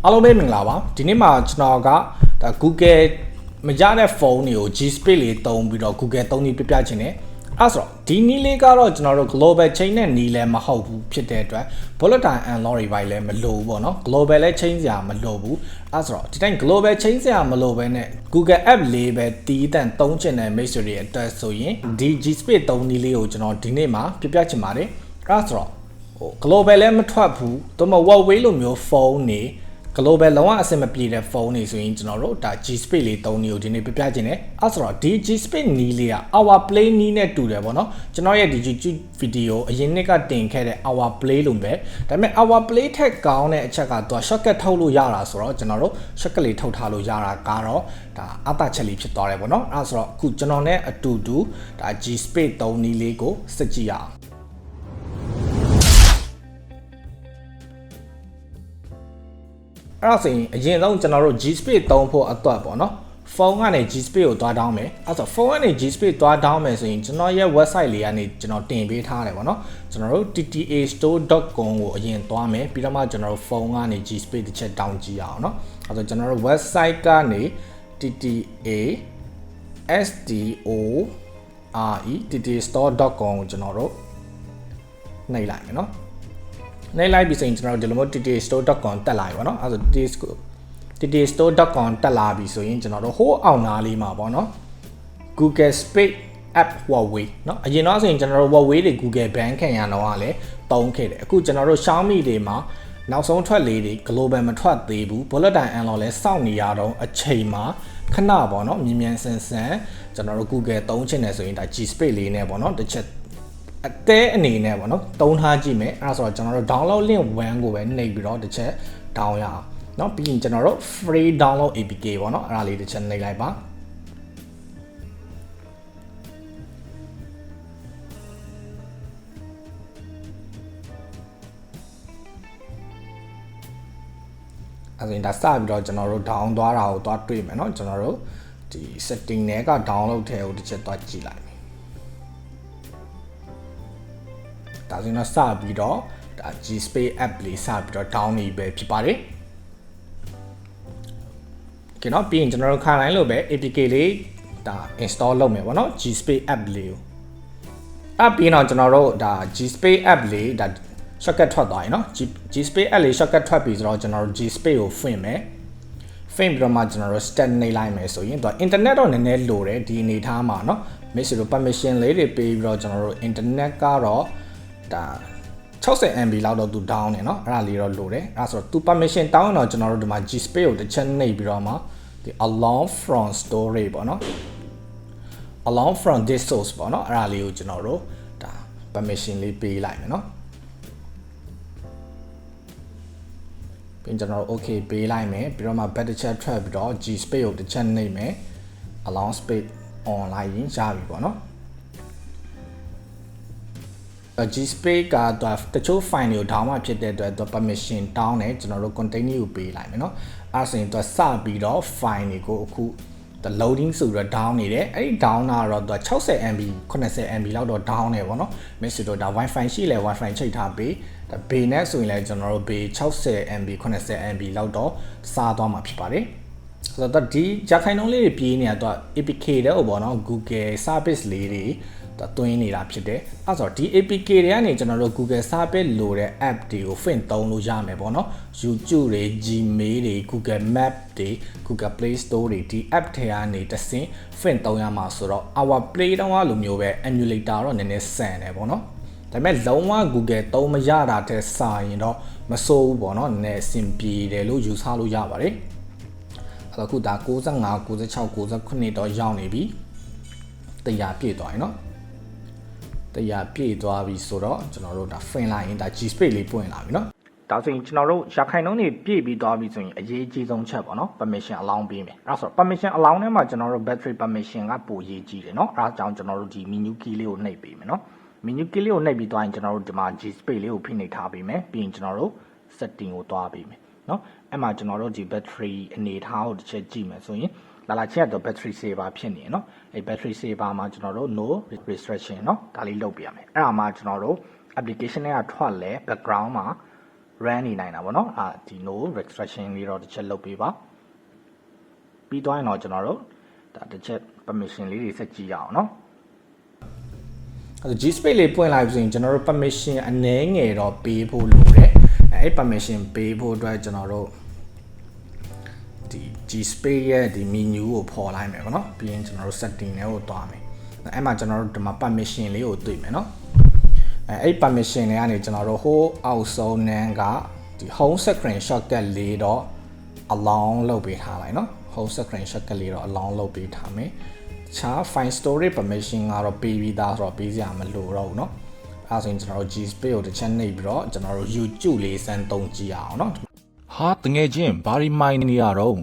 အားလုံးပဲမင်္ဂလာပါဒီနေ့မှာကျွန်တော်ကဒါ Google မရတဲ့ဖုန်းတွေကို G-Space လေးသုံးပြီးတော့ Google သုံးပြီးပြပြချင်တယ်အဲ့ဆိုတော့ဒီနည်းလေးကတော့ကျွန်တော်တို့ global chain နဲ့နည်းလည်းမဟုတ်ဘူးဖြစ်တဲ့အတွက် volatile unlock တွေပိုင်းလည်းမလိုဘူးပေါ့နော် global လည်း chain စရာမလိုဘူးအဲ့ဆိုတော့ဒီတိုင်း global chain စရာမလိုဘဲနဲ့ Google app လေးပဲတီးတန့်သုံးချင်တဲ့ မိတ်ဆွေတွေအတွက်ဆိုရင်ဒီ G-Space သုံးနည်းလေးကိုကျွန်တော်ဒီနေ့မှာပြပြချင်ပါတယ်အဲ့ဆိုတော့global လည်းမထွက်ဘူးသို့မဟုတ် Huawei လိုမျိုးဖုန်းတွေglobal လုံးဝအဆင်မပြေတဲ့ဖုန်းတွေဆိုရင်ကျွန်တော်တို့ဒါ G-Space လေးသုံးနေကိုဒီနေ့ပြပြခြင်းနဲ့အဲ့ဆိုတော့ဒီ G-Space နီးလေးက our play နီးနဲ့တူတယ်ပေါ့နော်ကျွန်တော်ရဲ့ဒီ YouTube video အရင်နှစ်ကတင်ခဲ့တဲ့ our play လို့ပဲဒါပေမဲ့ our play ထက်ကောင်းတဲ့အချက်ကသူက shortcut ထုတ်လို့ရတာဆိုတော့ကျွန်တော်တို့ shortcut လေးထုတ်ထားလို့ရတာကတော့ဒါအတချက်လေးဖြစ်သွားတယ်ပေါ့နော်အဲ့ဆိုတော့အခုကျွန်တော်နဲ့အတူတူဒါ G-Space သုံးနီးလေးကိုစစ်ကြည့်ရအောင်အဲ့ဒါဆိုရင်အရင်ဆုံးကျွန်တော်တို့ G-Space သုံးဖို့အတွက်ပေါ့နော်ဖုန်းကနေ G-Space ကိုတွားတောင်းမယ်အဲ့ဆိုဖုန်းကနေ G-Space တွားတောင်းမယ်ဆိုရင်ကျွန်တော်ရဲ့ website လေးကနေကျွန်တော်တင်ပေးထားတယ်ပေါ့နော်ကျွန်တော်တို့ ttastore.com ကိုအရင်သွားမယ်ပြီးတော့မှကျွန်တော်တို့ဖုန်းကနေ G-Space တစ်ချက်တောင်းကြည့်ရအောင်နော်အဲ့ဆိုကျွန်တော်တို့ website ကနေ ttastore.com ကိုကျွန်တော်တို့နှိပ်လိုက်မယ်နော်နိုင်လိုက်ပြီဆိုရင်ကျွန်တော်တို့ဒီလိုမျိုး ttastore.com တက်လာပြီပေါ့နော်အဲ့ဒါဆို ttastore.com တက်လာပြီဆိုရင်ကျွန်တော်တို့ဟိုးအောင်နာလေးမှာပေါ့နော် Google Space app Huawei เนาะအရင်တော့ဆိုရင်ကျွန်တော်တို့ Huawei တွေ Google ban ခံရတော့ကလည်းတုံးခဲ့တယ်အခုကျွန်တော်တို့ Xiaomi တွေမှာနောက်ဆုံးထွက်လေးတွေ global မထွက်သေးဘူး volatile unlock လဲစောင့်နေရတော့အချိန်မှာခဏပေါ့နော်မြင်မြန်ဆန်ဆန်ကျွန်တော်တို့ Google သုံးချင်တယ်ဆိုရင်ဒါ G-Space လေးနဲ့ပေါ့နော်တစ်ချက်အသေးအနေနဲ့ပေါ့နော်တုံးထားကြည့်မယ်အဲ့ဒါဆိုတော့ကျွန်တော်တို့ download link 1ကိုပဲနှိပ်ပြီးတော့တစ်ချက် down ရအောင်เนาะပြီးရင်ကျွန်တော်တို့ free download APK ပေါ့နော်အဲ့ဒါလေးတစ်ချက်နှိပ်လိုက်ပါအဲ့ဒါရင်ဒါစပြီးတော့ကျွန်တော်တို့ down သွားတာကိုသွားတွေ့မယ်เนาะကျွန်တော်တို့ဒီ setting တွေက download ထဲကိုတစ်ချက်သွားကြည့်လိုက်ဒါဆိုရင်တော့စပြီးတော့ဒါ G-Space app လေးစပြီးတော့ down နေပဲဖြစ်ပါတယ်။ Okay เนาะပြီးရင်ကျွန်တော်တို့ခါတိုင်းလို့ပဲ APK လေးဒါ install လုပ်မယ်ပေါ့နော် G-Space app လေးကိုအဲ့ပြီးတော့ကျွန်တော်တို့ဒါ G-Space app လေးဒါ shortcut ထွက်သွားရင်เนาะ G-Space app လေး shortcut ထွက်ပြီးဆိုတော့ကျွန်တော်တို့ G-Space ကိုဖွင့်မယ်။ဖွင့်ပြီးတော့မှကျွန်တော်တို့ start နှိပ်လိုက်မယ်ဆိုရင်သူက internet တော့နည်းနည်းလိုတယ်ဒီအနေထားမှာเนาะ message တို့ permission လေးတွေပေးပြီးတော့ကျွန်တော်တို့ internet ကတော့ဒါ60MB လောက်တော့သူ down နေเนาะအဲ့ဒါလေးတော့လိုတယ်အဲ့ဒါဆိုတော့သူ permission တောင်းတော့ကျွန်တော်တို့ဒီမှာ G-Space ကိုတစ်ချက်နှိပ်ပြီးတော့မှဒီ along from storage ပေါ့เนาะ along from this source ပေါ့เนาะအဲ့ဒါလေးကိုကျွန်တော်တို့ဒါ permission လေးပေးလိုက်မယ်เนาะပြီးကျွန်တော်တို့ okay ပေးလိုက်မယ်ပြီးတော့မှ back တစ်ချက်ထွက်ပြီးတော့ G-Space ကိုတစ်ချက်နှိပ်မယ် along space on လိုက်ရင်ရပြီပေါ့เนาะG-Space ကတော့တချို့ file တွေကို down မှဖြစ်တဲ့အတွက်သူ permission တောင်းတယ်ကျွန်တော်တို့ continue ကိုပေးလိုက်မယ်เนาะအဲ့ဆိုရင်သူစပြီးတော့ file တွေကိုအခု loading ဆိုပြီးတော့ down နေတယ်အဲ့ဒီ down တာတော့သူ 60MB 80MB လောက်တော့ down နေပေါ့เนาะ message တော့ဒါ Wi-Fi ရှိလဲ Wi-Fi ချိတ်ထားပေးဒါ bay နဲ့ဆိုရင်လည်းကျွန်တော်တို့ bay 60MB 80MB လောက်တော့စားသွားမှာဖြစ်ပါတယ်ဆိုတော့ဒီဂျာခိုင်နှုန်းလေးတွေပြေးနေတာသူ APK တဲ့ဟိုပေါ့เนาะ Google service လေးတွေတွင်းနေတာဖြစ်တယ်အဲ့ဆိုတော့ဒီ APK တွေကနေကျွန်တော်တို့ Google Service လိုတဲ့ app တွေကိုဖွင့်သုံးလို့ရမယ်ပေါ့နော် YouTube တွေ Gmail တွေ Google Map တွေ Google Play Store တွေဒီ app တွေကနေတဆင့်ဖွင့်သုံးရမှာဆိုတော့ our Play တောင်းလိုမျိုးပဲ emulator တော့နည်းနည်းဆန်တယ်ပေါ့နော်ဒါပေမဲ့လုံးဝ Google သုံးမရတာတဲ့စာရင်တော့မစိုးဘူးပေါ့နော်နည်းနည်းအဆင်ပြေတယ်လို့ယူဆလို့ရပါတယ်အဲ့တော့ခုဒါ95 96 99တော့ရောက်နေပြီ100ပြည့်သွားရင်နော်တရားပြည့်သွားပြီဆိုတော့ကျွန်တော်တို့ဒါ fin လိုက်ရင်ဒါ G-Space လေးပွင့်လာပြီเนาะဒါဆိုရင်ကျွန်တော်တို့ရာခိုင်နှုန်းတွေပြည့်ပြီးသွားပြီဆိုရင်အရေးကြီးဆုံးချက်ပေါ့เนาะ permission allow ပေးမယ်အဲ့ဆိုတော့ permission allow နဲ့မှာကျွန်တော်တို့ battery permission ကပိုရေးကြီးတယ်เนาะအဲ့ဒါကြောင့်ကျွန်တော်တို့ဒီ menu key လေးကိုနှိပ်ပေးမယ်เนาะ menu key လေးကိုနှိပ်ပြီးသွားရင်ကျွန်တော်တို့ဒီမှာ G-Space လေးကိုဖိနှိပ်ထားပေးမယ်ပြီးရင်ကျွန်တော်တို့ setting ကိုသွားပေးမယ်เนาะအဲ့မှာကျွန်တော်တို့ဒီ battery အနေထားကိုတစ်ချက်ကြည့်မယ်ဆိုရင်လာချက်တော့ battery saver ဖြစ်နေเนาะအဲ battery saver မှာကျွန်တော်တို့ no restriction เนาะဒါလေးလုပ်ပြရမယ်အဲ့ဒါမှကျွန်တော်တို့ application တွေကထွက်လဲ background မှာ run နေနိုင်တာပေါ့နော်ဒီ no restriction လေးတော့တစ်ချက်လုပ်ပေးပါပြီးသွားရင်တော့ကျွန်တော်တို့ဒါတစ်ချက် permission လေးတွေဆက်ကြည့်ရအောင်နော်G space လေးပွင့်လိုက်ဆိုရင်ကျွန်တော်တို့ permission အနည်းငယ်တော့ပေးဖို့လိုတယ်အဲ့ permission ပေးဖို့အတွက်ကျွန်တော်တို့ဒီ G space ရဲ့ဒီ menu ကိုဖော်လိုက်မယ်ပေါ့နော်ပြီးရင်ကျွန်တော်တို့ setting တွေကိုတွားမယ်အဲ့မှာကျွန်တော်တို့ဒီမှာ permission လေးကိုတွေ့မယ်နော်အဲ့ permission တွေကနေကျွန်တော်တို့ဟိုအောက်ဆုံးနန်းကဒီ home screen shortcut လေးတော့ allow လုပ်ပေးထားလိုက်နော် home screen shortcut လေးတော့ allow လုပ်ပေးထားမယ်ချာ file storage permission ကတော့ပေးပြီးသားဆိုတော့ပေးစရာမလိုတော့ဘူးเนาะအဲဆိုရင်ကျွန်တော်တို့ G space ကိုတစ်ချက်နှိပ်ပြီးတော့ကျွန်တော်တို့ YouTube လေးစမ်းသုံးကြည့်အောင်เนาะဟာတငယ်ချင်းဘာဒီမိုင်းနေရတော့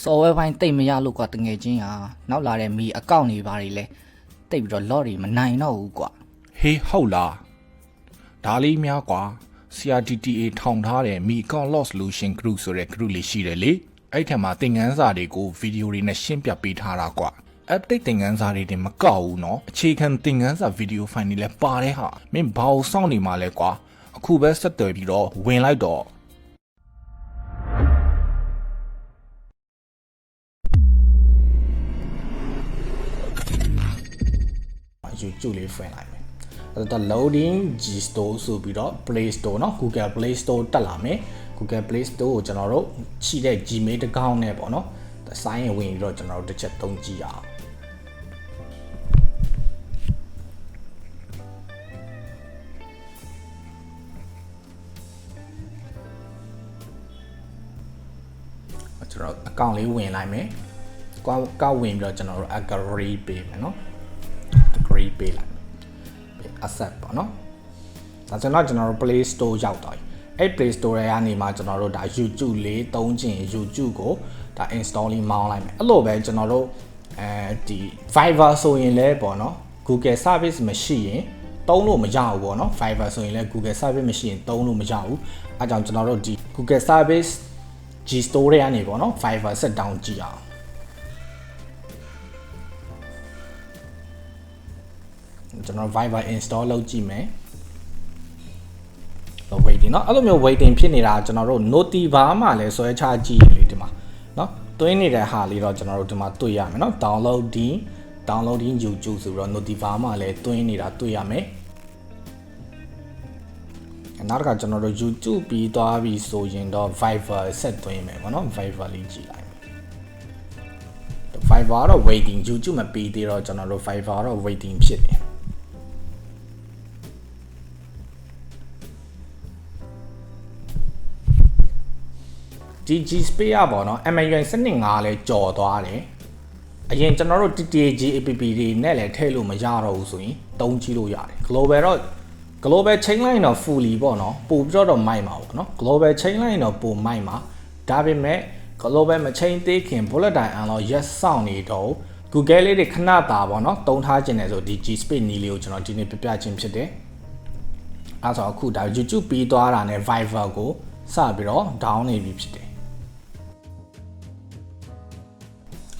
software ဘိုင်းတိတ်မရလို့ကွာတငယ်ချင်းဟာနောက်လာတဲ့မီအကောင့်တွေဘာတွေလဲတိတ်ပြီးတော့ log တွေမနိုင်တော့ဘူးကွာဟေးဟုတ်လားဒါလေးများကွာ CRTTA ထောင်ထားတဲ့မီအကောင့် log solution group ဆိုတဲ့ group လေးရှိတယ်လေအဲ့ထက်မှာသင်ခန်းစာတွေကိုဗီဒီယိုတွေနဲ့ရှင်းပြပေးထားတာကွာupdate သင်ခန်းစာတွေတင်မကောက်ဘူးเนาะအခြေခံသင်ခန်းစာဗီဒီယိုဖိုင်တွေလည်းပါတဲ့ဟာမင်းဘာလို့စောင့်နေမှာလဲကွာအခုပဲဆက်သွယ်ပြီးတော့ဝင်လိုက်တော့ YouTube လေးဖွင့်လိုက်မယ်အဲ့တော့ loading G store ဆိုပြီးတော့ Play Store เนาะ Google Play Store တက်လာမယ် Google Play Store ကိုကျွန်တော်တို့ချိတဲ့ Gmail တကောင့်နဲ့ပေါ့เนาะစိုင်းဝင်ပြီးတော့ကျွန်တော်တို့တစ်ချက်သုံးကြည့်ရအောင်ကျွန်တော်အကောင့်လေးဝင်လိုက်မယ်ကောက်ဝင်ပြီးတော့ကျွန်တော်တို့ agree ပေးမယ်เนาะ agree ပေးလိုက် accept ပေါ့เนาะဒါဆိုတော့ကျွန်တော်တို့ Play Store ရောက်သွားပြီအဲ့ Play Store ရဲ့အနေမှာကျွန်တော်တို့ဒါ YouTube လေးသုံးချင် YouTube ကိုဒါ install လေးမောင်းလိုက်မယ်အဲ့လိုပဲကျွန်တော်တို့ဒီ Fiverr ဆိုရင်လည်းပေါ့เนาะ Google Service မရှိရင်သုံးလို့မရဘူးပေါ့เนาะ Fiverr ဆိုရင်လည်း Google Service မရှိရင်သုံးလို့မရဘူးအဲကြောင့်ကျွန်တော်တို့ဒီ Google Service G Store တွေကနေပေါ့เนาะ Fiverr set down ကြည့်အောင်ကျွန်တော် Fiverr install လုပ်ကြည့်မယ်တော့ waiting เนาะအဲ့လိုမျိုး waiting ဖြစ်နေတာကျွန်တော်တို့ Notifier မှာလည်းဆွဲချကြည့်လေဒီမှာเนาะတွင်းနေတဲ့ဟာလေးတော့ကျွန်တော်တို့ဒီမှာတွေ့ရမယ်เนาะ downloading YouTube ဆိုပြီးတော့ Notifier မှာလည်းတွင်းနေတာတွေ့ရမယ်နောက်တစ်ခါကျွန်တော်တို့ YouTube ပြီးသွားပြီဆိုရင်တော့ Fiverr ဆက်သွင်းမယ်ပေါ့နော် Fiverr လေးကြည့်လိုက်မယ် Fiverr တော့ waiting YouTube မပြီးသေးတော့ကျွန်တော်တို့ Fiverr တော့ waiting ဖြစ်နေဒီ G space อ่ะပေါ့နော် MIUI စနစ်5လဲကြော်သွားတယ်အရင်ကျွန်တော်တို့ TTG app တွေနဲ့လည်းထည့်လို့မရတော့ဘူးဆိုရင်တုံးကြည့်လို့ရတယ် global chain line တော့ fully ပေါ့နော်ပို့ပြီးတော့မိုက်မှာပေါ့နော် global chain line တော့ပို့မိုက်မှာဒါပေမဲ့ global မ chain သေးခင် bullet time အလော yes စောင့်နေတော့ Google လေးတွေခဏတာပေါ့နော်တုံးထားခြင်းတယ်ဆိုဒီ G space နီးလေးကိုကျွန်တော်ဒီနေ့ပြပြခြင်းဖြစ်တယ်အဲဆိုအခုဒါ YouTube ပြီးသွားတာနဲ့ Fiverr ကိုစပြီးတော့ down နေပြီဖြစ်တယ်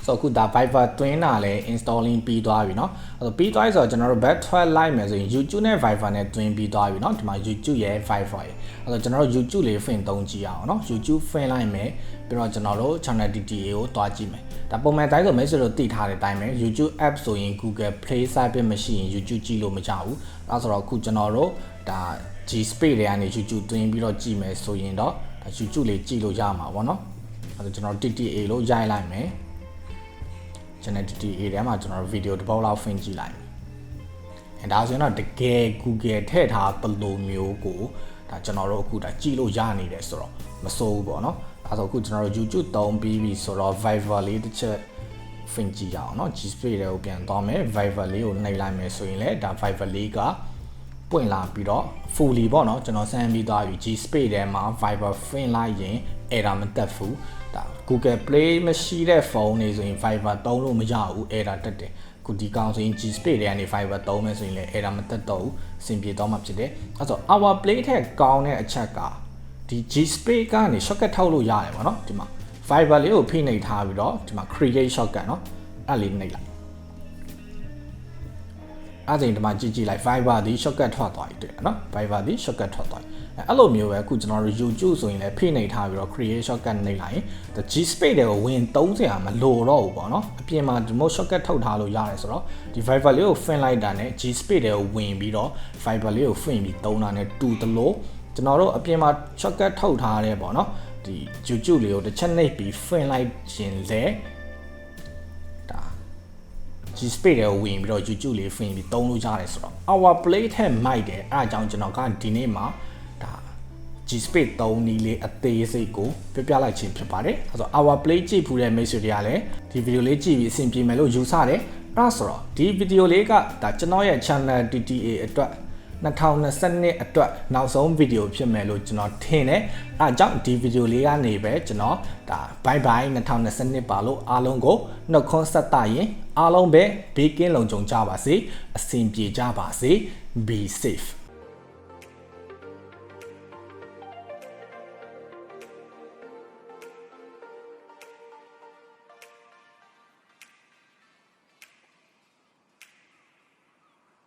ဆိုအခုဒါ Fiverr တွင်းတာလဲ installing ပြီးသွားပြီเนาะအဲ့တော့ပြီးသွားပြီဆိုတော့ကျွန်တော်တို့ back ထွက်လိုက်မယ်ဆိုရင် YouTube နဲ့ Fiverr နဲ့တွင်းပြီးသွားပြီเนาะဒီမှာ YouTube ရဲ့ Fiverr ရဲ့အဲ့တော့ကျွန်တော်တို့ YouTube လေး fin သုံးကြည့်အောင်เนาะ YouTube fin လိုက်မယ်ပြီးတော့ကျွန်တော်တို့ channel DTA ကိုတွားကြည့်မယ်ဒါပုံမှန်တိုင်းဆိုမိတ်ဆွေတို့သိထားတဲ့အတိုင်းပဲ YouTube app ဆိုရင် Google Play Service မရှိရင် YouTube ကြည့်လို့မကြဘူးအဲ့ဆိုတော့အခုကျွန်တော်တို့ဒါ G space တွေကနေ YouTube တွင်းပြီးတော့ကြည့်မယ်ဆိုရင်တော့ဒါ YouTube လေးကြည့်လို့ရမှာပေါ့เนาะအဲ့တော့ကျွန်တော် DTA လို့ရိုက်လိုက်မယ်channel DTA ထဲမှာကျွန်တော်ဗီဒီယိုတစ်ပုတ်လောက် fin ကြည့်လိုက်အဲဒါဆိုရင်တော့တကယ် Google ထည့်ထားဘယ်လိုမျိုးကိုဒါကျွန်တော်တို့အခုဒါကြည့်လို့ရနေတယ်ဆိုတော့မစိုးဘူးပေါ့နော်အဲဆိုအခုကျွန်တော်တို့ YouTube သုံးပြီးပြီဆိုတော့ Fiverr လေးတစ်ချက် fin ကြည့်ရအောင်เนาะ G space တွေကိုပြန်သွားမယ် Fiverr လေးကိုနှိပ်လိုက်မယ်ဆိုရင်လည်းဒါ Fiverr လေးကပွင့်လာပြီးတော့ fully ပေါ့နော်ကျွန်တော်စမ်းပြီးသွားပြီ G space ထဲမှာ Fiverr fin လိုက်ရင် error မတက်ဘူးဒါ Google Play မရှိတဲ့ဖုန်းတွေဆိုရင် Fiverr သုံးလို့မရဘူး error တက်တယ်ခုဒီကောင်ဆိုရင် G space တွေကနေ Fiverr သုံးမယ်ဆိုရင်လည်း error မတက်တော့ဘူးအဆင်ပြေတော့မှဖြစ်တယ်အဲဆို our play ထက်ကောင်းတဲ့အချက်ကဒီ G space ကနေ shortcut ထောက်လို့ရတယ်ပေါ့နော်ဒီမှာ Fiverr လေးကိုဖိနှိပ်ထားပြီးတော့ဒီမှာ create shortcut เนาะအဲ့လေးနှိပ်လိုက် အားချိန်ဒီမှာကြည့်လိုက် Viber ဒီ shortcut ထွက်သွားပြီတွေ့နော် Viber ဒီ shortcut ထွက်သွားပြီအဲ့လိုမျိုးပဲအခုကျွန်တော်တို့ YouTube ဆိုရင်လည်းဖိနှိပ်ထားပြီးတော့ create shortcut နှိပ်လိုက်ရင် G space တွေကိုဝင်သုံးစရာမလိုတော့ဘူးပေါ့နော်အပြင်မှာဒီမို့ shortcut ထုတ်ထားလို့ရတယ်ဆိုတော့ဒီ Viber လေးကို fin လိုက်တာနဲ့ G space တွေကိုဝင်ပြီးတော့ Viber လေးကို fin ပြီးသုံးတာနဲ့တူသလိုကျွန်တော်တို့အပြင်မှာ shortcut ထုတ်ထားတယ်ပေါ့နော်ဒီ YouTube လေးကိုတစ်ချက်နှိပ်ပြီး fin လိုက်ခြင်းလေဒါ G space တွေကိုဝင်ပြီးတော့ YouTube လေး fin ပြီးသုံးလို့ရတယ်ဆိုတော့ our play ထက်မိုက်တယ်အဲ့အကြောင်းကျွန်တော်ကဒီနေ့မှာဒါ G space 3နီးလေးအသေးစိတ်ကိုပြလိုက်ခြင်းဖြစ်ပါတယ်အဲ့ဆို our play ကြည့်ဖူးတဲ့မိတ်ဆွေတွေကလည်းဒီဗီဒီယိုလေးကြည့်ပြီးအဆင်ပြေမယ်လို့ယူဆတယ်အဲ့ဆိုတော့ဒီဗီဒီယိုလေးကဒါကျွန်တော်ရဲ့ channel TTA အတွက်2022အတွက်နောက်ဆုံးဗီဒီယိုဖြစ်မယ်လို့ကျွန်တော်ထင်တယ်အဲအကြောင်းဒီဗီဒီယိုလေးကနေပဲကျွန်တော်ဒါ bye bye 2022ပါလို့အားလုံးကိုနှုတ်ခွန်းဆက်တာရင်အားလုံးပဲဘေးကင်းလုံခြုံကြပါစေအဆင်ပြေကြပါစေ be safe